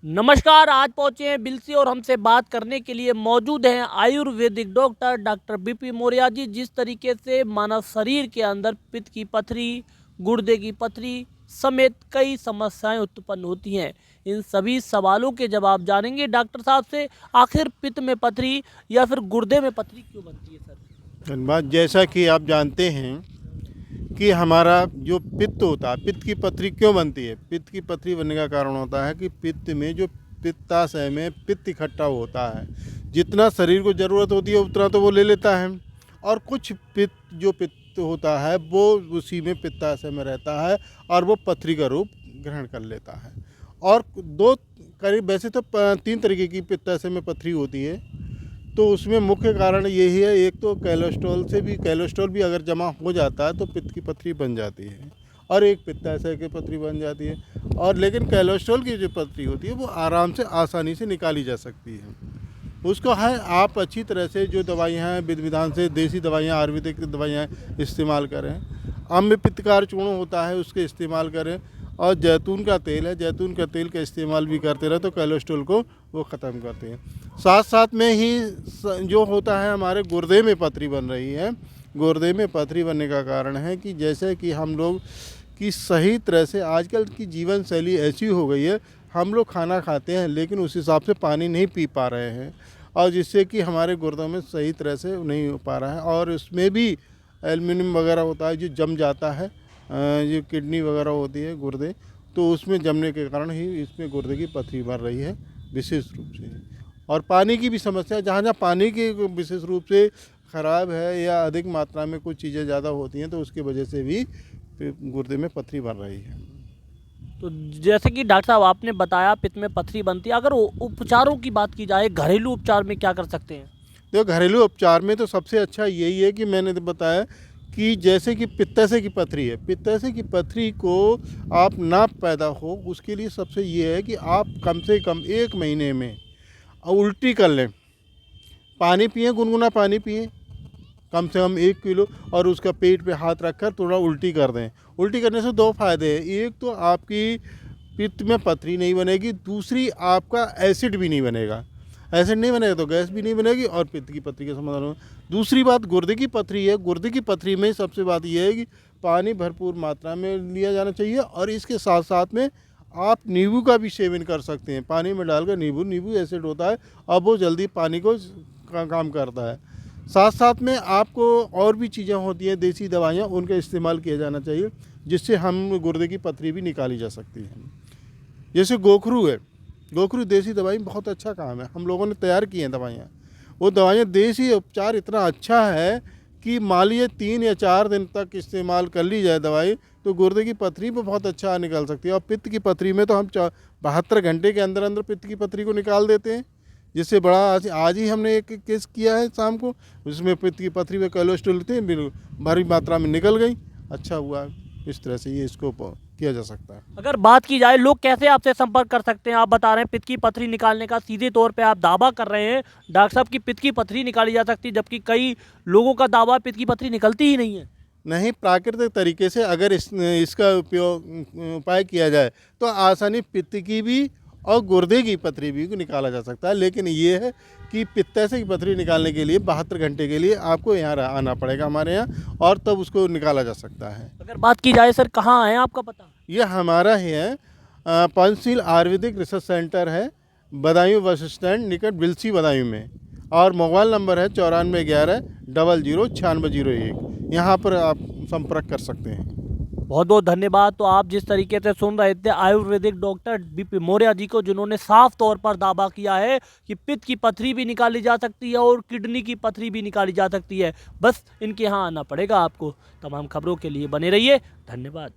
नमस्कार। आज पहुंचे हैं बिलसी और हमसे बात करने के लिए मौजूद हैं आयुर्वेदिक डॉक्टर बीपी मौर्य जी। जिस तरीके से मानव शरीर के अंदर पित्त की पथरी, गुर्दे की पथरी समेत कई समस्याएं उत्पन्न होती हैं, इन सभी सवालों के जवाब जानेंगे डॉक्टर साहब से। आखिर पित्त में पथरी या फिर गुर्दे में पथरी क्यों बनती है सर? धन्यवाद। जैसा कि आप जानते हैं कि हमारा जो पित्त होता है, पित्त की पथरी क्यों बनती है? पित्त की पथरी बनने का कारण होता है कि पित्त में जो पित्ताशय में पित्त इकट्ठा होता है, जितना शरीर को ज़रूरत होती है उतना तो वो ले लेता है, और कुछ पित्त होता है वो उसी में पित्ताशय में रहता है और वो पथरी का रूप ग्रहण कर लेता है। और दो करीब वैसे तो 3 तरीके की पित्ताशय में पथरी होती है, तो उसमें मुख्य कारण यही है। एक तो कोलेस्ट्रॉल भी अगर जमा हो जाता है तो पित्त की पथरी बन जाती है, और एक पित्ताशय की पथरी बन जाती है। और लेकिन कोलेस्ट्रॉल की जो पथरी होती है वो आराम से आसानी से निकाली जा सकती है। उसको है आप अच्छी तरह से जो दवाइयाँ हैं विधि विधान से, देसी दवाइयाँ, आयुर्वेदिक दवाइयाँ इस्तेमाल करें। अम्ल पित्तकार चूर्ण होता है उसके इस्तेमाल करें, और जैतून का तेल है, जैतून का तेल का इस्तेमाल भी करते रहे तो कोलेस्ट्रॉल को वो ख़त्म करते हैं। साथ साथ में ही जो होता है हमारे गुर्दे में पथरी बन रही है। गुर्दे में पथरी बनने का कारण है कि जैसे कि हम लोग की सही तरह से आजकल की जीवन शैली ऐसी हो गई है, हम लोग खाना खाते हैं लेकिन उस हिसाब से पानी नहीं पी पा रहे हैं, और जिससे कि हमारे गुर्दों में सही तरह से नहीं हो पा रहा है। और इसमें भी एल्युमिनियम वगैरह होता है जो जम जाता है, जो किडनी वगैरह होती है गुर्दे, तो उसमें जमने के कारण ही इसमें गुर्दे की पथरी बन रही है विशेष रूप से। और पानी की भी समस्या, जहाँ जहाँ पानी की विशेष रूप से ख़राब है या अधिक मात्रा में कुछ चीज़ें ज़्यादा होती हैं तो उसकी वजह से भी गुर्दे में पथरी बन रही है। तो जैसे कि डॉक्टर साहब आपने बताया पित्त में पथरी बनती है, अगर उपचारों की बात की जाए घरेलू उपचार में क्या कर सकते हैं? देखो, घरेलू उपचार में तो सबसे अच्छा यही है कि मैंने तो बताया कि जैसे कि पित्ताशय की पथरी है, पित्ताशय की पथरी को आप ना पैदा हो उसके लिए सबसे ये है कि आप कम से कम 1 महीने में उल्टी कर लें। पानी पिएं, गुनगुना पानी पिएं कम से कम 1 किलो, और उसका पेट पे हाथ रखकर थोड़ा उल्टी कर दें। उल्टी करने से 2 फायदे हैं। एक तो आपकी पित्त में पथरी नहीं बनेगी, दूसरी आपका एसिड भी नहीं बनेगा। एसिड नहीं बनेगा तो गैस भी नहीं बनेगी और पित्त की पथरी का समाधान होगा। दूसरी बात गुर्दे की पथरी है। गुर्दे की पथरी में सबसे बात यह है कि पानी भरपूर मात्रा में लिया जाना चाहिए, और इसके साथ साथ में आप नींबू का भी सेवन कर सकते हैं। पानी में डालकर नींबू एसिड होता है, अब वो जल्दी पानी को काम करता है। साथ साथ में आपको और भी चीज़ें होती हैं, देसी दवाइयाँ, उनका इस्तेमाल किया जाना चाहिए, जिससे हम गुर्दे की पथरी भी निकाली जा सकती है। जैसे गोखरू है, गोखरू देसी दवाई में बहुत अच्छा काम है, हम लोगों ने तैयार की हैं दवाइयाँ। वो दवाइयाँ देसी उपचार इतना अच्छा है कि मान लीजिए 3 या 4 दिन तक इस्तेमाल कर ली जाए दवाई तो गुर्दे की पथरी भी बहुत अच्छा निकल सकती है। और पित्त की पथरी में तो हम 72 घंटे के अंदर अंदर पित्त की पथरी को निकाल देते हैं, जिससे बड़ा आज ही हमने एक केस किया है शाम को, उसमें पित्त की पथरी में कोलेस्ट्रॉल थे भारी मात्रा में निकल गई। अच्छा हुआ। इस तरह से ये इसको किया जा सकता है। अगर बात की जाए लोग कैसे आपसे संपर्क कर सकते हैं? आप बता रहे हैं पित्त की पथरी निकालने का सीधे तौर पे आप दावा कर रहे हैं डॉक्टर साहब की पित्त की पथरी निकाली जा सकती है, जबकि कई लोगों का दावा पित्त की पथरी निकलती ही नहीं है। नहीं, प्राकृतिक तरीके से अगर इसका उपाय किया जाए तो आसानी पित्त की भी और गुर्दे की पथरी भी को निकाला जा सकता है। लेकिन ये है कि पित्ताशय की पथरी निकालने के लिए 72 घंटे के लिए आपको यहाँ आना पड़ेगा हमारे यहाँ, और तब उसको निकाला जा सकता है। अगर बात की जाए सर कहाँ है आपका पता? ये हमारा ही है, पंचशील आयुर्वेदिक रिसर्च सेंटर है, बदायूं बस स्टैंड निकट बिलसी बदायूं में, और मोबाइल नंबर है 9411 00 9601। यहाँ पर आप संपर्क कर सकते हैं। बहुत बहुत धन्यवाद। तो आप जिस तरीके से सुन रहे थे आयुर्वेदिक डॉक्टर बीपी मौर्य जी को, जिन्होंने साफ तौर पर दावा किया है कि पित्त की पथरी भी निकाली जा सकती है और किडनी की पथरी भी निकाली जा सकती है। बस इनके यहाँ आना पड़ेगा आपको। तमाम खबरों के लिए बने रहिए। धन्यवाद।